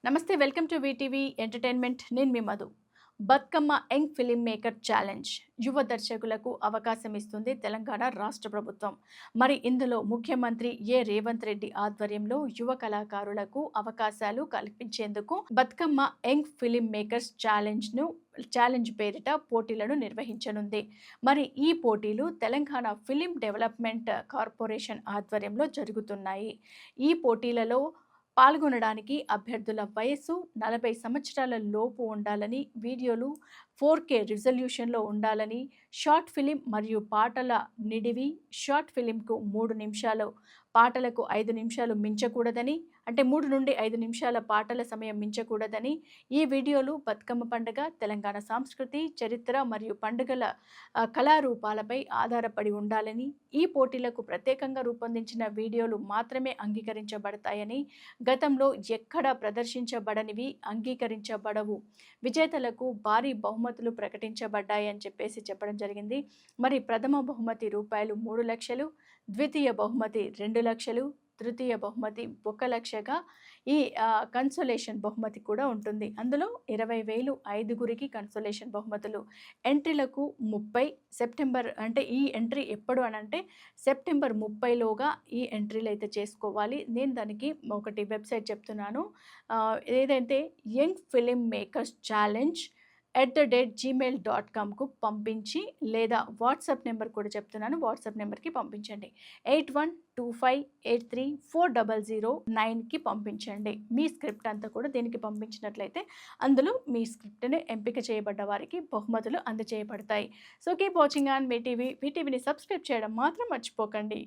నమస్తే welcome to VTV entertainment. నేను మీ Madhu. Bathukamma young filmmaker challenge యువ దర్శకులకు అవకాశం ఇస్తుంది తెలంగాణ రాష్ట్ర ప్రభుత్వం. మరి ఇందులో ముఖ్యమంత్రి రేవంత్ రెడ్డి ఆధ్వర్యంలో యువ కళాకారులకు అవకాశాలు కల్పించేందుకు Bathukamma young film makers challenge పేరిట పోటీలను నిర్వహించనుంది. మరి ఈ పోటీలు తెలంగాణ ఫిలిం డెవలప్మెంట్ కార్పొరేషన్ ఆధ్వర్యంలో జరుగుతున్నాయి. ఈ పోటీలలో పాల్గొనడానికి అభ్యర్థుల వయస్సు 40 సంవత్సరాల లోపు ఉండాలని, వీడియోలు 4K రిజల్యూషన్లో ఉండాలని, షార్ట్ ఫిలిం మరియు పాటల నిడివి షార్ట్ ఫిలింకు 3 నిమిషాలు, పాటలకు 5 నిమిషాలు మించకూడదని, అంటే 3 నుండి 5 నిమిషాల పాటల సమయం మించకూడదని, ఈ వీడియోలు బతుకమ్మ పండుగ, తెలంగాణ సంస్కృతి, చరిత్ర మరియు పండుగల కళారూపాలపై ఆధారపడి ఉండాలని, ఈ పోటీలకు ప్రత్యేకంగా రూపొందించిన వీడియోలు మాత్రమే అంగీకరించబడతాయని, గతంలో ఎక్కడా ప్రదర్శించబడనివి అంగీకరించబడవు, విజేతలకు భారీ బహుమతులు ప్రకటించబడ్డాయని చెప్పడం జరిగింది. మరి ప్రథమ బహుమతి రూపాయలు 3 లక్షలు, ద్వితీయ బహుమతి 2 లక్షలు, తృతీయ బహుమతి 1 లక్షగా ఈ కన్సోలేషన్ బహుమతి కూడా ఉంటుంది. అందులో 20,000 ఐదుగురికి కన్సోలేషన్ బహుమతులు. ఎంట్రీలకు 30 సెప్టెంబర్, అంటే ఈ ఎంట్రీ ఎప్పుడు అనంటే సెప్టెంబర్ 30లోగా ఈ ఎంట్రీలు అయితే చేసుకోవాలి. నేను దానికి ఒకటి వెబ్సైట్ చెప్తున్నాను. ఏదైతే యంగ్ ఫిలిం మేకర్స్ ఛాలెంజ్ @gmail.comకు పంపించి, లేదా వాట్సాప్ నెంబర్ కూడా చెప్తున్నాను, వాట్సాప్ నెంబర్కి పంపించండి. 8125834009కి పంపించండి. మీ స్క్రిప్ట్ అంతా కూడా దీనికి పంపించినట్లయితే అందులో మీ స్క్రిప్ట్ని ఎంపిక చేయబడ్డ వారికి బహుమతులు అందజేయబడతాయి. సో కీప్ వాచింగ్ ఆన్ వీటీవీని సబ్స్క్రైబ్ చేయడం మాత్రం మర్చిపోకండి.